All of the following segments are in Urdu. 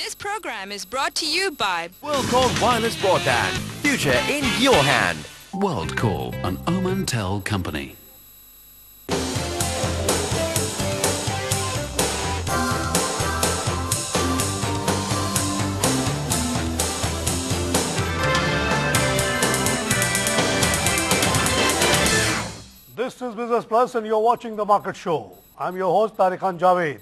This program is brought to you by WorldCall Wireless Broadband. Future in your hand. WorldCall, an Omantel company. This is Business Plus and you're watching the Market Show. I'm your host Tariq Khan Javed.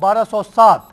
1207।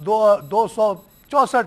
264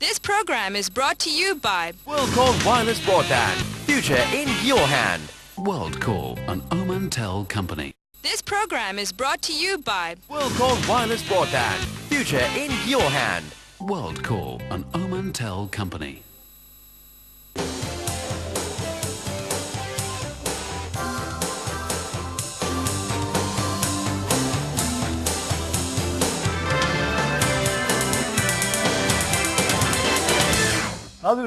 This program is brought to you by WorldCall Wireless Broadband. Future in your hand. World Call, an Omantel company. This program is brought to you by WorldCall Wireless Broadband. Future in your hand. World Call, an Omantel company.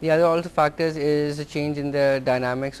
The other also factors is a change in the dynamics,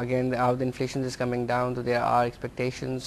again how the inflation is coming down, so there are expectations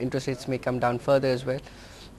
interest rates may come down further as well.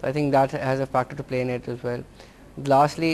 So I think that has a factor to play in it as well. Lastly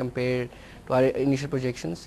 compared to our initial projections,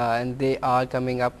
and they are coming up,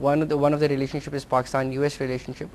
One of the relationship is Pakistan-US relationship.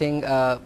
think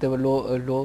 they were low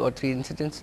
or 3 incidents.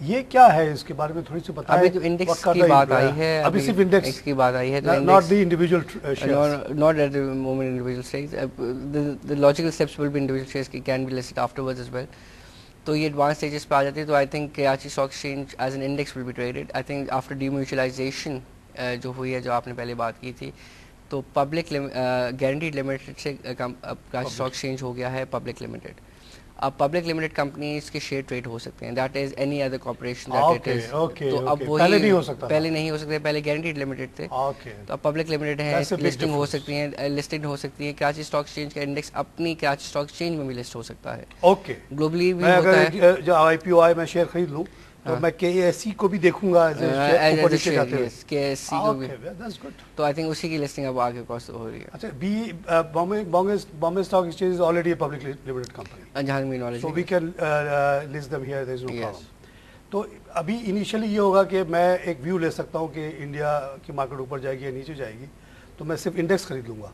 یہ کیا ہے اس کے بارے میں تھوڑی سی بتائیں. ابھی تو انڈیکس کی بات آئی ہے, ابھی صرف انڈیکس کی بات آئی ہے, not the individual shares. Not at the moment individual shares. The logical steps will be individual shares can be listed afterwards as well. تو یہ ایڈوانس اسٹیجز پہ آ جاتی ہے. تو I think Karachi stock exchange is an index will be traded. I think after demutualisation جو ہوئی ہے, جو آپ نے پہلے بات کی تھی, تو پبلک گارنٹیڈ لمیٹڈ سے کراچی اسٹاک ایکسچینج ہو گیا ہے پبلک لمیٹڈ. اب پبلک لمیٹڈ کمپنیز کے شیئر ٹریڈ ہو سکتے ہیں, that is any other corporation that it is. تو اب وہی پہلے نہیں ہو سکتے, پہلے گارنٹیڈ لمیٹڈ تھے, تو اب پبلک لمیٹڈ ہے, لسٹنگ ہو سکتی ہیں, لسٹنگ ہو سکتی ہے. کراچی اسٹاک ایکسچینج کا انڈیکس اپنی کراچی اسٹاک ایکسچینج میں بھی لسٹ ہو سکتا ہے. اوکے, گلوبلی بھی ہوتا ہے. جو آئی پی او آئے میں شیئر خرید لوں تو میں کے اے ایس سی کو بھی دیکھوں گا تو آئی تھنک اسی کی لسٹنگ اب آگے ہو رہی ہے. اچھا, Bombay stock exchange is already a public limited company, جہاں my knowledge, so we can list them here, there is no problem. تو ابھی انیشلی یہ ہوگا کہ میں ایک ویو لے سکتا ہوں کہ انڈیا کی مارکیٹ اوپر جائے گی یا نیچے جائے گی, تو میں صرف انڈیکس خرید لوں گا.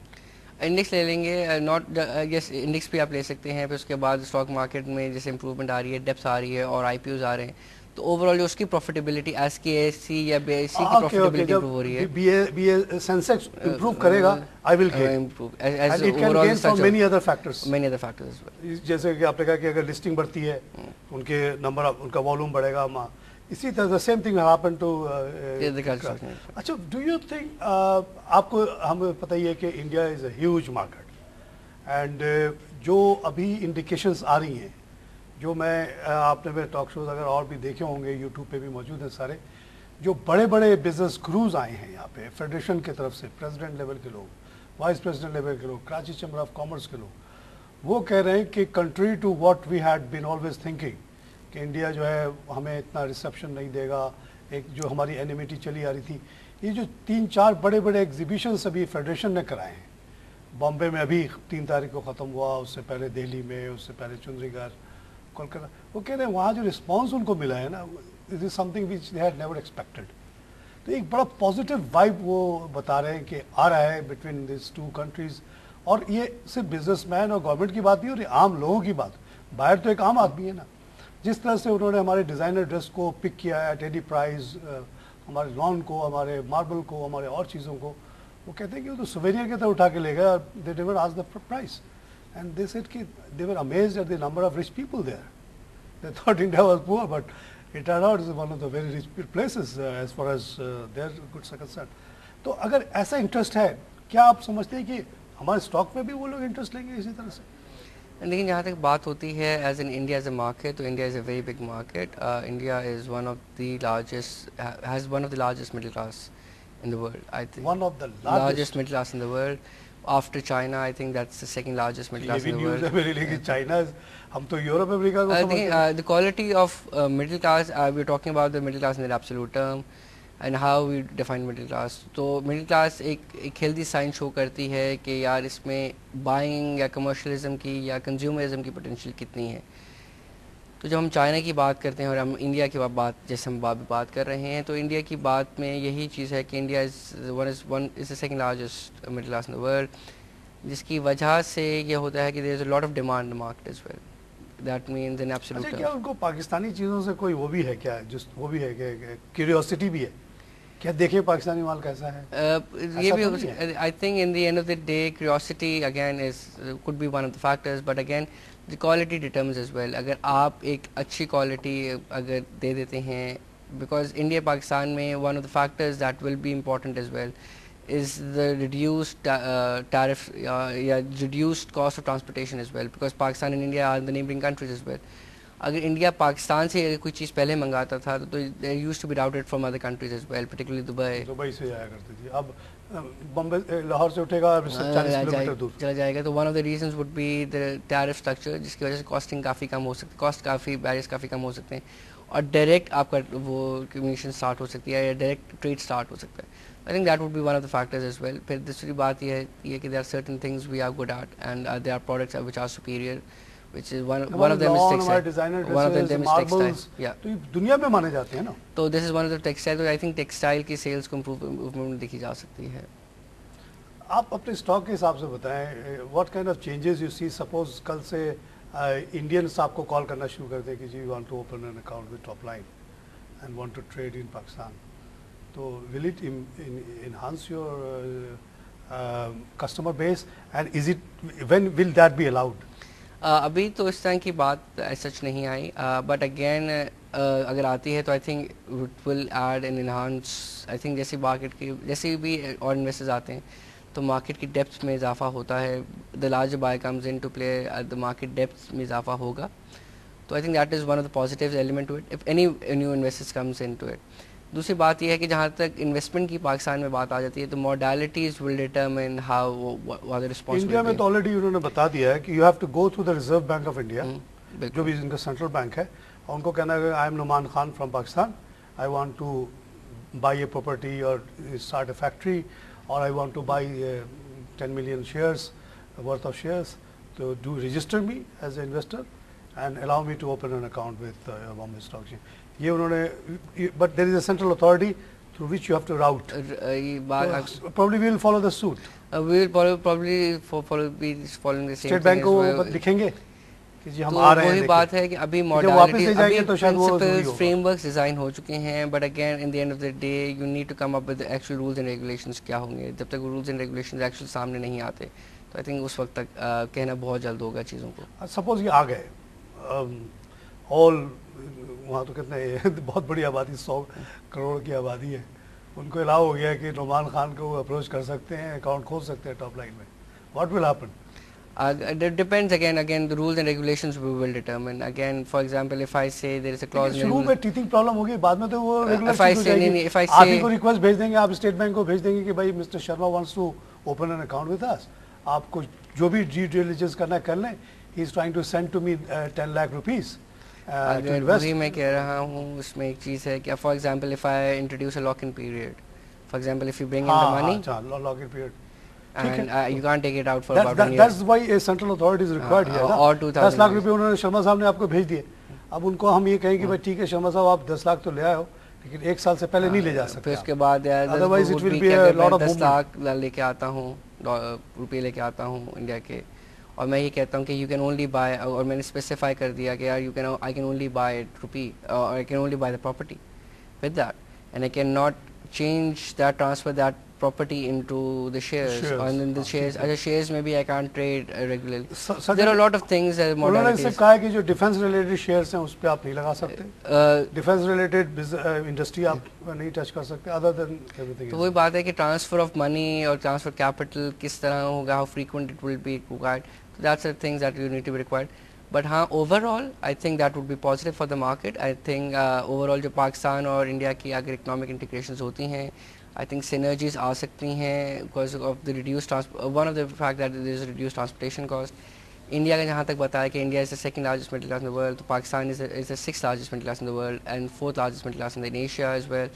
انڈیکس لے لیں گے, ناٹ یس انڈیکس بھی آپ لے سکتے ہیں. پھر اس کے بعد اسٹاک مارکیٹ میں جیسے امپروومنٹ آ رہی ہے, ڈیپس آ رہی ہے اور آئی پی اوز آ رہے ہیں, تو اوور آل جو اس کی پروفیٹیبلٹی ایس کے ایس سی یا بی ایس سی کی پروفیٹیبلٹی امپروو ہو رہی ہے. بی اے سینسیکس امپروو کرے گا, I will gain, and it can gain from many other factors. جیسے کہ آپ نے کہا کہ اگر لسٹنگ بڑھتی ہے ان کے نمبر, ان کا والیوم بڑھے گا, اسی طرح the same thing happened to اچھا, ڈو یو تھنک, آپ کو ہمیں پتہ ہی ہے کہ India is a huge market, and جو ابھی انڈیکیشنز آ رہی ہیں, جو میں آپ نے میرے ٹاک شوز اگر اور بھی دیکھے ہوں گے, یوٹیوب پہ بھی موجود ہیں سارے, جو بڑے بڑے بزنس گروز آئے ہیں یہاں پہ فیڈریشن کی طرف سے, پریزیڈنٹ لیول کے لوگ, وائس پریزیڈنٹ لیول کے لوگ, کراچی چیمبر آف کامرس کے لوگ, وہ کہہ رہے ہیں کہ country to what we had been always thinking کہ انڈیا جو ہے ہمیں اتنا ریسیپشن نہیں دے گا, ایک جو ہماری اینیمیٹی چلی آ رہی تھی, یہ جو 3-4 بڑے بڑے ایگزیبیشنس ابھی فیڈریشن نے کرائے ہیں, بامبے میں ابھی 3 تاریخ کو ختم ہوا, اس سے پہلے دہلی میں, اس سے پہلے چندری گڑھ, کولکتہ, وہ کہہ رہے ہیں وہاں جو رسپانس ان کو ملا ہے نا, it is some thing which they had never expected. تو ایک بڑا پازیٹیو وائب وہ بتا رہے ہیں کہ آ رہا ہے بٹوین دیز 2 کنٹریز. اور یہ صرف بزنس مین اور گورنمنٹ کی بات نہیں, اور یہ عام لوگوں کی بات, باہر تو ایک عام آدمی ہے نا. جس طرح سے انہوں نے ہمارے ڈیزائنر ڈریس کو پک کیا ہے ایٹ اینی پرائز, ہمارے لان کو, ہمارے ماربل کو, ہمارے اور چیزوں کو, وہ کہتے ہیں کہ وہ تو سوینئر کی طرح اٹھا کے لے گئے, they never asked the price, and they said کہ they were amazed at the number of rich people there. They thought India was poor, but it turn out as one of the very rich places as far as their goods are concerned. تو اگر ایسا انٹرسٹ ہے, کیا آپ سمجھتے ہیں کہ ہمارے اسٹاک میں بھی وہ لوگ انٹرسٹ لیں گے اسی طرح سے؟ لیکن جہاں تک بات ہوتی ہے as an India as a market, تو India is a very big market. India is one of the largest, has one of the largest middle class in the world. I think one of the largest middle class in the world. After China, I think that's the second largest middle class in the world. لیکن چائنا, ہم تو یورپ امریکہ کو سمجھتے ہیں. The quality of middle class, we're talking about the middle class in the absolute term and how we define middle class. تو middle class ایک healthy sign show کرتی ہے کہ یار اس میں buying یا commercialism کی یا consumerism کی potential کتنی ہے. تو جب ہم چائنا کی بات کرتے ہیں اور ہم انڈیا کی بات, جیسے ہم بات کر رہے ہیں, تو انڈیا کی بات میں یہی چیز ہے کہ India is the second largest middle class in the world, جس کی وجہ سے یہ ہوتا ہے کہ there is a lot of demand in the market as well. That means in absolute terms. کیا ان کو پاکستانی چیزوں سے کوئی وہ بھی ہے کیا, جس وہ بھی ہے کہ کیوریوسٹی بھی ہے کیا, دیکھیں پاکستانی مال کیسا ہے؟ یہ بھی I think in the end of the day curiosity again could be one of the factors, but again the quality determines as well. اگر آپ ایک اچھی کوالٹی اگر دے دیتے ہیں, because انڈیا پاکستان میں one of the factors that will be important as well is the reduced tariff یا reduced cost of transportation as well, because Pakistan and India are the neighboring countries as well. اگر انڈیا پاکستان سے اگر کوئی چیز پہلے منگاتا تھا تو they used to be routed from other countries as well, particularly Dubai سے جایا کرتی تھی, اب بمبے لاہور سے اٹھے گا 40 کلومیٹر دور چلا جائے گا. تو one of the reasons would be the tariff structure, جس کی وجہ سے کاسٹنگ کافی کم ہو سکتی, کاسٹ کافی بیریئرز کافی کم ہو سکتے ہیں, اور ڈائریکٹ آپ کا وہ کمیونیکیشن اسٹارٹ ہو سکتی ہے یا ڈائریکٹ ٹریڈ اسٹارٹ ہو سکتا ہے. I think that would be one of the factors as well. پھر دوسری بات یہ ہے کہ there are certain things we are good at and there are products which are superior, which is one of them is textile, one of them is textile. Yeah. تو دنیا میں مانے جاتے ہیں نا. تو this is one of the textile. تو I think textile کی sales کو improvement دیکھی جا سکتی ہے. آپ اپنے اسٹاک کے حساب سے بتائیں, what kind of changes you see? Suppose کل سے انڈینس آپ کو کال کرنا شروع کر دیں کہ جی we want to open an account with Top Line, and want to trade in Pakistan. So will it enhance your customer base, and is it, when will that be allowed? ابھی تو اس طرح کی بات سچ نہیں آئی, بٹ اگین اگر آتی ہے تو I think it will add and enhance. I think جیسی مارکیٹ کی جیسے بھی اور انویسٹرز آتے ہیں تو مارکیٹ کی ڈیپتھ میں اضافہ ہوتا ہے. The large buy comes into play, the market depth میں اضافہ ہوگا. تو I think that is one of the positive element to it if any new investors comes into it. دوسری بات یہ ہے کہ جہاں تک انویسٹمنٹ کی پاکستان میں بات آ جاتی ہے تو modalities will determine how what responsibility. India میں تو آلریڈی انہوں نے بتا دیا ہے کہ you have to go through the reserve bank of India, جو بھی ان کا سینٹرل بینک ہے, اور ان کو کہنا ہے I am Nauman Khan from Pakistan, I want to buy a property اور اسٹارٹ اے فیکٹری, اور I want to buy 10 million shares worth of shares, to do register me as an investor and allow me to open an account with Bombay Stock Exchange. یہ انہوں نے, but there is a central authority through which you have to route. Probably we will follow the suit. We will probably be following the same State Bank کو لکھیں گے کہ جی ہم آ رہے ہیں. وہی بات ہے کہ ابھی موڈیلٹی, ابھی پرنسپلز فریم ورکس ڈیزائن ہو چکے ہیں, but again in the end of the day you need to come up with actual rules and regulations کیا ہوں گے. جب تک رولز اینڈ ریگولیشنز ایکچوئل سامنے نہیں آتے تو آئی تھنک اس وقت تک کہنا بہت جلد ہوگا چیزوں کو. سپوز یہ آ گئے آل, وہاں تو کتنے بہت بڑی آبادی 100 کروڑ کی آبادی ہے, ان کو الاؤ ہو گیا کہ نعمان خان کو اپروچ کر سکتے ہیں, اکاؤنٹ کھول سکتے ہیں ٹاپ لائن میں. What will happen? It depends again the rules and regulations we will determine. Again, for example, if I say there is a clause, شروع میں ٹیتھنگ پرابلم ہوگی, بعد میں تو وہ if I say if I آپ ہی say کو ریکویسٹ بھیج دیں گے, آپ اسٹیٹ بینک کو بھیج دیں گے کہ بھائی mister Sharma wants to open an account with us, آپ کو جو بھی ڈیو ڈیلیجنس کرنا ہے کر لیں. He is trying to send to me 10 lakh rupees. وہی میں کہہ رہا ہوں, اس میں ایک چیز ہے کہ for example if I introduce a lock-in period, for example if you bring in the money, lock in period, and you can't take it out for about 1 year. That's why a central authority is required here. اور 10 lakh روپے انہوں نے شرما صاحب نے آپ کو بھیج دیے. اب ان کو ہم یہ کہیں کہ بھائی ٹھیک ہے شرما صاحب آپ 10 لاکھ تو لے آئے ہو, لیکن 1 سال سے پہلے نہیں لے جا سکتے. پھر اس کے بعد otherwise it will be a lot of 10 lakh لے کے آتا ہوں, روپے لے کے آتا ہوں انڈیا کے, اور میں یہ کہتا ہوں کہ یو کین اونلی بائی, اور میں نے اسپیسیفائی کر دیا کہ یار you can I can only by rupee, I can only by the property with that, and I can not change that, transfer that property into the shares. And then the shares, other shares maybe I can't trade regularly. There are a lot of things that modalities. انہوں نے صرف کہا ہے کہ جو ڈیفینس ریلیٹڈ شیئرس ہیں اس پہ آپ نہیں لگا سکتے, ڈیفینس ریلیٹڈ انڈسٹری آپ نہیں ٹچ کر سکتے, ادر دین ایوری تھنگ. تو وہی بات ہے کہ ٹرانسفر آف منی اور ٹرانسفر کیپٹل کس طرح ہوگا, how frequent it will be required, that's the things that you need to be required. But ہاں overall I think that would be positive for the market. I think overall جو پاکستان اور انڈیا کی اگر اکنامک انٹیگریشنز ہوتی ہیں, I think synergies آ سکتی ہیں because of the reduced one of the fact that there is a reduced transportation cost. India کا جہاں تک بتایا کہ India is the second largest middle class in the world, تو Pakistan is the 6th largest middle class in the world and 4th largest middle class in Asia as well.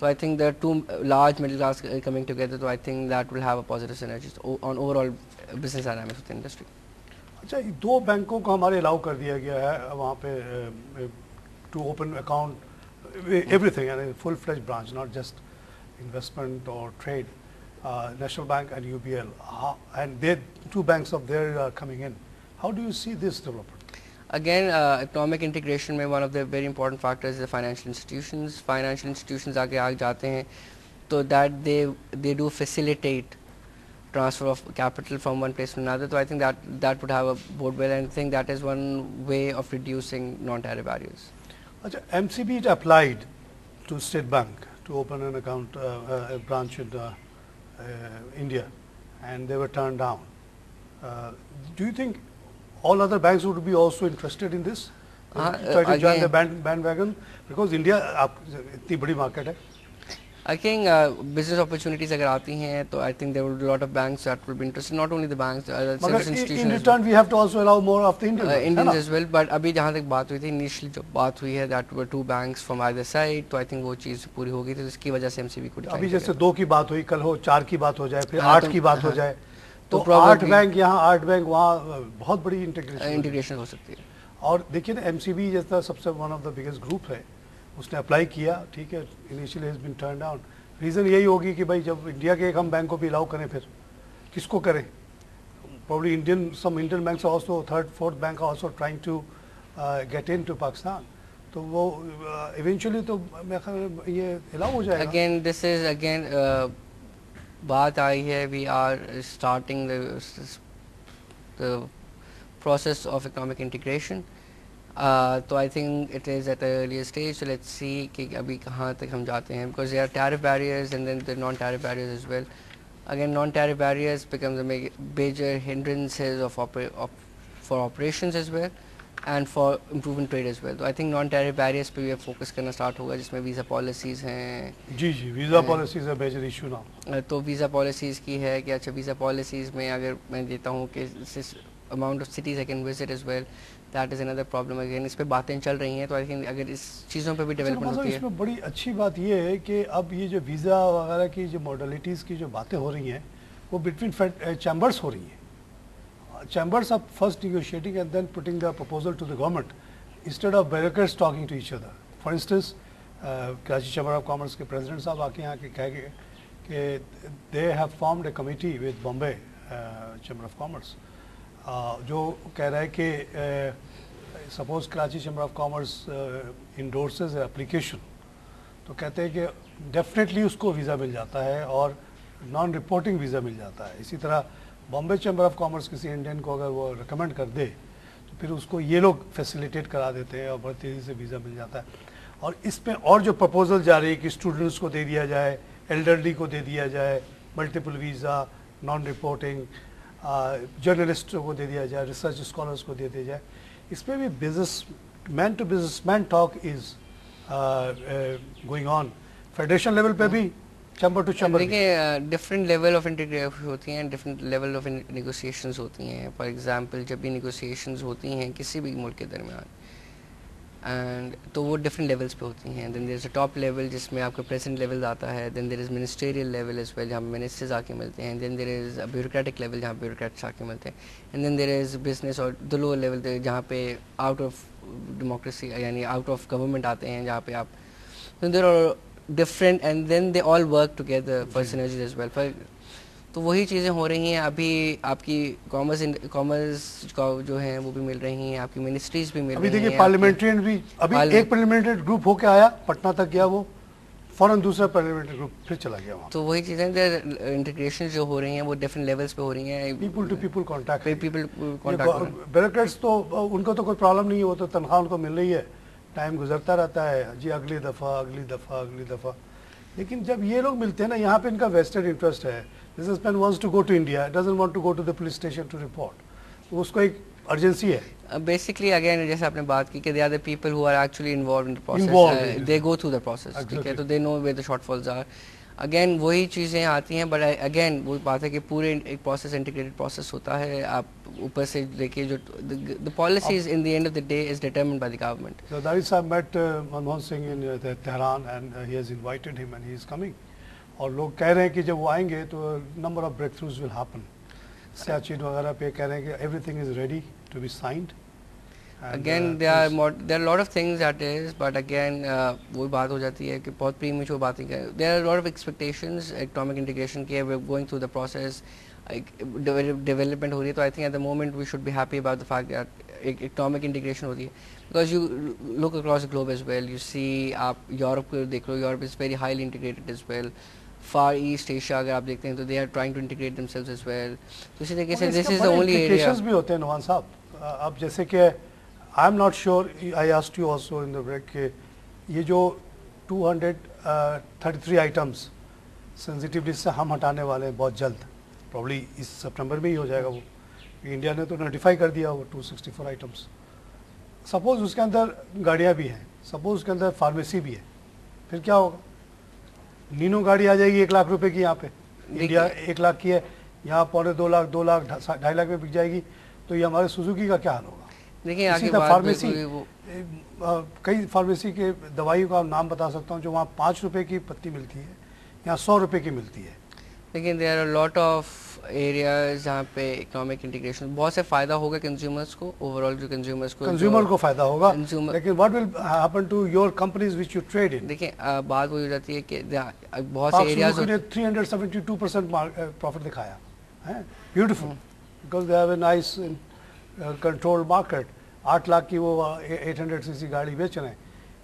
So I think there are two large middle class coming together, so I think that will have a positive synergies on overall business dynamics of the industry. اچھا, 2 بینکوں کو ہمارے الاؤ کر دیا گیا ہے وہاں پہ to open account everything, یعنی full fledge branch, not just investment or trade, National Bank and UBL, and they 2 banks of theirs are coming in. How do you see this development? Again, economic integration mein one of the very important factors is the financial institutions. Financial institutions aage jaate hain so that they do facilitate transfer of capital from one place to another. So I think that would have a bode well, and I think that is one way of reducing non-tariff barriers. Achha, MCB applied to State Bank to open an account, a branch in India, and they were turned down. Do you think all other banks would be also interested in this? Try to join the bandwagon? Because India itni badi market hai. I think business opportunities agar aati hain to I think there will be a lot of banks that will be interested, not only the banks, service institutions. In return we have to also allow more of the Indians as well. But abhi jahan tak baat hui thi, initially jo baat hui hai that were 2 banks from either side, to I think wo cheez puri ho gayi thi, iski wajah se MCB ko decline. abhi jaise 2 ki baat hui, kal ho 4 ki baat ho jaye, phir 8 ki baat ho jaye, تو 8 بینک یہاں 8 بینک وہاں, بہت بڑی انٹیگریشن ہو سکتی ہے. اور دیکھیے نا ایم سی بی جیسا سب سے one of the biggest group ہے, اس نے اپلائی کیا, ٹھیک ہے, initially has been turn down. Reason یہی ہوگی کہ بھائی جب انڈیا کے ایک ہم بینک کو بھی الاؤ کریں پھر کس کو کریں. Probably some Indian banks are also, 3rd 4th bank are also trying to get into Pakistan. تو وہ ایونچولی تو میں خیال یہ الاؤ ہو جائے گا. Again, this is again بات آئی ہے, we are starting the process of economic integration. تو I think it is at an earlier stage, so let's see کہ ابھی کہاں تک ہم جاتے ہیں, because there are tariff barriers and then the non-tariff barriers as well. Again, non-tariff barriers becomes a major hindrances for operations as well and for improving trade as well. So I think non-tariff barriers پہ بھی فوکس کرنا اسٹارٹ ہوگا, جس میں ویزا پالیسیز ہیں. جی ویزا پالیسیز ہے میجر ایشو نا. تو ویزا پالیسیز کی ہے کہ اچھا ویزا پالیسیز میں اگر میں دیتا ہوں کہ amount of cities I can visit as well, that is another problem again. اس پہ باتیں چل رہی ہیں, تو I think اگر اس چیزوں پہ بھی ڈیولپمنٹ ہوتی ہے. اس میں بڑی اچھی بات یہ ہے کہ اب یہ جو ویزا وغیرہ کی جو موڈلٹیز کی جو باتیں ہو رہی ہیں وہ بٹوین چیمبرس ہو رہی ہیں. Chambers are first negotiating and then putting the proposal to the government instead of bureaucrats talking to each other. For instance, Karachi Chamber of Commerce کے president صاحب آ کے یہاں کے کہہ گئے کہ they have formed a committee with Bombay Chamber of Commerce جو کہہ رہا ہے کہ suppose Karachi Chamber of Commerce endorses an application تو کہتے ہیں کہ definitely اس کو ویزا مل جاتا ہے اور نان رپورٹنگ ویزا مل جاتا ہے. اسی طرح بامبے چیمبر آف کامرس کسی انڈین کو اگر وہ ریکمینڈ کر دے تو پھر اس کو یہ لوگ فیسیلیٹیٹ کرا دیتے ہیں اور بہت تیزی سے ویزا مل جاتا ہے. اور اس میں اور جو پرپوزل جا رہی ہے کہ اسٹوڈنٹس کو دے دیا جائے, ایلڈرلی کو دے دیا جائے ملٹیپل ویزا, نان رپورٹنگ, جرنلسٹوں کو دے دیا جائے, ریسرچ اسکالرس کو دے دیا جائے, اس پہ بھی businessman to businessman talk is going on. Federation level پہ بھی چیمبر ٹو چیمبر دیکھیں ڈفرینٹ لیول آف انٹیگریشن ہوتی ہیں, ڈفرینٹ لیول آف نیگوسیشنز ہوتی ہیں. فار ایگزامپل جب بھی نیگوسیشنز ہوتی ہیں کسی بھی ملک کے درمیان اینڈ تو وہ ڈفرینٹ لیولس پہ ہوتی ہیں. دین دیر از اے ٹاپ لیول جس میں آپ کا پریزیڈنٹ لیول آتا ہے, دین دیر از منسٹیریل لیول از ویل جہاں منسٹرز آ کے ملتے ہیں, دین دیر از بیوروکریٹک لیول جہاں بیوروکریٹس آ کے ملتے ہیں, and then there is business اور دا لوور لیول جہاں پہ آؤٹ آف ڈیموکریسی یعنی آؤٹ آف گورنمنٹ آتے ہیں, جہاں پہ آپ there are different and then they all work together for synergies as well. تو وہی چیزیں ہو رہی ہیں ابھی. آپ کی کامرس کا جو ہیں وہ بھی مل رہی ہیں, آپ کی منسٹریز بھی مل رہی ہیں. ابھی دیکھیے پارلیمنٹرین بھی ابھی ایک پارلیمنٹری گروپ ہو کے آیا پٹنہ تک گیا, وہ فوراً دوسرا پارلیمنٹری گروپ پھر چلا گیا وہاں. تو وہی چیزیں انٹیگریشن جو ہو رہی ہیں وہ ڈفرینٹ لیولس پہ ہو رہی ہیں. People to people contact, bureaucrats تو ان کو تو کوئی پرابلم نہیں ہے, وہ تو تنخواہ ان کو مل رہی ہے, ٹائم گزرتا رہتا ہے جی اگلی دفعہ. لیکن جب یہ لوگ ملتے ہیں نا یہاں پہ ان کا ویسٹڈ انٹرسٹ ہے. Businessman wants to go to India, doesn't want to go to the police station to report, تو اس کو ایک ارجنسی ہے. بیسکلی اگین جیسے آپ نے بات کی کہ they are the people who are actually involved in the process, they go through the process, ٹھیک ہے, تو they know where the shortfalls are. Again وہی چیزیں آتی ہیں, بٹ اگین وہی بات ہے کہ پورے ایک پروسیس انٹیگریٹڈ پروسیس ہوتا ہے. آپ اوپر سے لے کے جو the policies in the end of the day is determined by the government. Zardari Sahab met Manmohan Singh in Tehran and he has invited him and he is coming. اور لوگ کہہ رہے ہیں کہ جب وہ آئیں گے تو number of breakthroughs will happen. Siachen وغیرہ پہ کہہ رہے ہیں کہ everything is ready to be signed. Again there are a lot of things that is, but again وہی بات ہو جاتی ہے کہ بہت premature باتیں کہ there are a lot of expectations economic integration کے, we're going through the process, development ہو رہی ہے. تو I think at the moment we should be happy about the fact that economic integration ہوتی ہے, because you look across the globe as well, you see آپ یورپ کو دیکھ لو, Europe is very highly integrated as well. Far East Asia اگر آپ دیکھتے ہیں تو they are trying to integrate themselves as well. تو اسی طریقے سے this is the only area بھی ہوتے ہیں نعمان صاحب. اب جیسے کہ I am not sure, I asked you also in the break کہ یہ جو 233 items sensitive list سے ہم ہٹانے والے ہیں بہت جلد, probably اس سپٹمبر میں ہی ہو جائے گا. وہ انڈیا نے تو نوٹیفائی کر دیا وہ 264 items. سپوز اس کے اندر گاڑیاں بھی ہیں, سپوز اس کے اندر فارمیسی بھی ہے, پھر کیا ہوگا؟ نینو گاڑی آ جائے گی 1 لاکھ روپے کی, یہاں پہ انڈیا 1 لاکھ کی ہے, یہاں 2.25 لاکھ 2 لاکھ 2.5 لاکھ میں بک جائے گی, تو یہ ہمارے سوزوکی کا کیا حال ہوگا؟ دیکھیں آگے فارمیسی, کئی فارمیسی کے دوائیوں کا نام بتا سکتا ہوں جو وہاں 5 روپے کی پتی ملتی ہے, یہاں 100 روپے کی ملتی ہے. لیکن there are lot of areas جہاں پہ اکنامک انٹیگریشن بہت سے فائدہ ہوگا کنزیومرس کو, اوور آل جو کنزیومر کو فائدہ ہوگا, لیکن what will happen to your companies which you trade in. دیکھیں بات وہی ہو جاتی ہے کہ بہت سے ایریاز 372% پروفٹ دکھایا ہے, beautiful, because they have a nice control market. 8 lakh کی وہ 800 cc گاڑی بیچ رہے ہیں,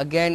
again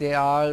there are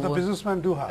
the businessman do have.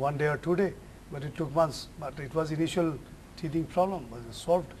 1 day or 2 day, but it took months. But it was initial teething problem was solved.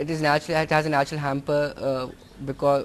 it has a natural hamper because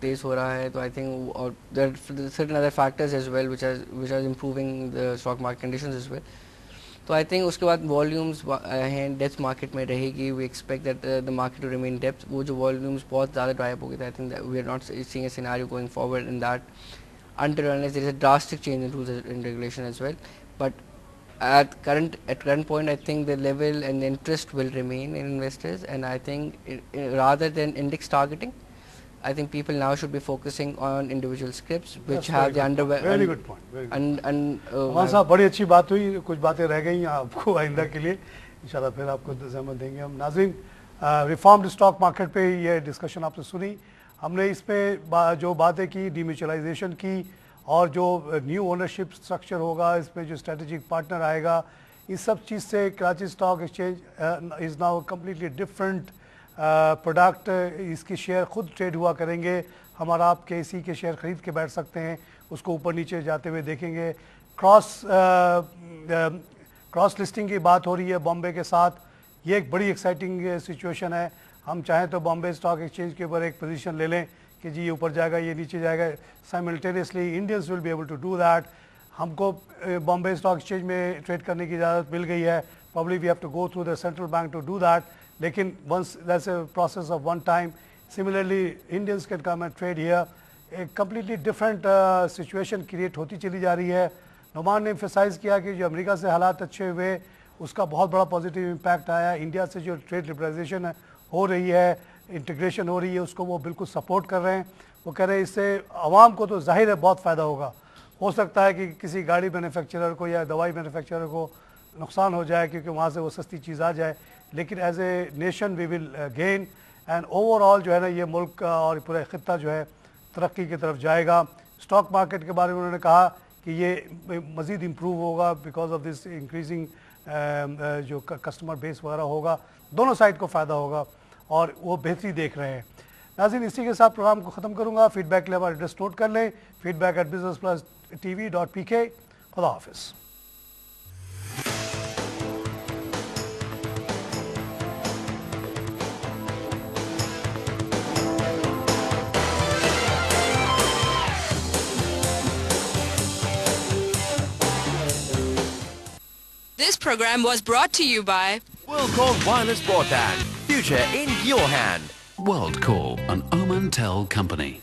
تیز ہو رہا ہے. تو آئی تھنک اور there are certain other factors as well which are improving the stock market conditions as well. تو آئی تھنک اس کے بعد والیومس ہیں ڈیپتھ مارکیٹ میں رہے گی. We expect that the market to remain depth. وہ جو والیومس بہت زیادہ ڈرائی اپ ہو گئے تھے, I think we are not seeing a scenario going forward in that until unless there is a drastic change in rules and regulation as well. But at current point, I think the level and the interest will remain in investors, and I think rather than index targeting, I think people now should be focusing on individual scripts which have the underway. Very good point. Very good. And عثمان صاحب بڑی اچھی بات ہوئی. کچھ باتیں رہ گئی ہیں آپ کو آئندہ کے لیے انشاءاللہ پھر آپ کو زحمت دیں گے ہم. ناظرین, ریفارمڈ اسٹاک مارکیٹ پہ یہ ڈسکشن آپ نے سنی. ہم نے اس پہ جو باتیں کی ڈی میوچلائزیشن کی, اور جو نیو اونرشپ سٹرکچر ہوگا, اس میں جو اسٹریٹجک پارٹنر آئے گا, اس سب چیز سے Karachi stock exchange is now completely different product. اس کے شیئر خود ٹریڈ ہوا کریں گے. ہمارا آپ کے اسی کے شیئر خرید کے بیٹھ سکتے ہیں, اس کو اوپر نیچے جاتے ہوئے دیکھیں گے. کراس لسٹنگ کی بات ہو رہی ہے بامبے کے ساتھ. یہ ایک بڑی ایکسائٹنگ سچویشن ہے. ہم چاہیں تو بامبے اسٹاک ایکسچینج کے اوپر ایک پوزیشن لے لیں کہ جی یہ اوپر جائے گا, یہ نیچے جائے گا. Simultaneously Indians will be able to do that. ہم کو بامبے اسٹاک ایکسچینج میں ٹریڈ کرنے کی اجازت مل گئی ہے. Probably we have to go through the central bank to do that, لیکن once that's a process of one time. Similarly Indians can come and trade here. ایک کمپلیٹلی ڈفرینٹ سچویشن کریٹ ہوتی چلی جا رہی ہے. نعمان نے ایمفیسائز کیا کہ جو امریکہ سے حالات اچھے ہوئے, اس کا بہت بڑا پازیٹیو امپیکٹ آیا. انڈیا سے جو ٹریڈ لبرلائزیشن ہو رہی ہے, انٹیگریشن ہو رہی ہے, اس کو وہ بالکل سپورٹ کر رہے ہیں. وہ کہہ رہے ہیں اس سے عوام کو تو ظاہر ہے بہت فائدہ ہوگا. ہو سکتا ہے کہ کسی گاڑی مینوفیکچرر کو یا دوائی مینوفیکچرر کو نقصان ہو جائے کیونکہ وہاں سے وہ سستی چیز آ جائے, لیکن as a nation we will gain. And overall جو ہے نا یہ ملک اور پورا خطہ جو ہے ترقی کی طرف جائے گا. اسٹاک مارکیٹ کے بارے میں انہوں نے کہا کہ یہ مزید امپروو ہوگا بیکاز آف دس انکریزنگ جو کسٹمر بیس وغیرہ ہوگا. دونوں سائڈ کو فائدہ ہوگا اور وہ بہتری دیکھ رہے ہیں. ناظرین, اسی کے ساتھ پروگرام کو ختم کروں گا. فیڈ بیک کے لیے ہمارا ایڈریس نوٹ کر لیں, feedback@businessplusTV.pk. خدا حافظ. This program was brought to you by WorldCall Wireless Broadband. Future in your hand. WorldCall, an Omantel company.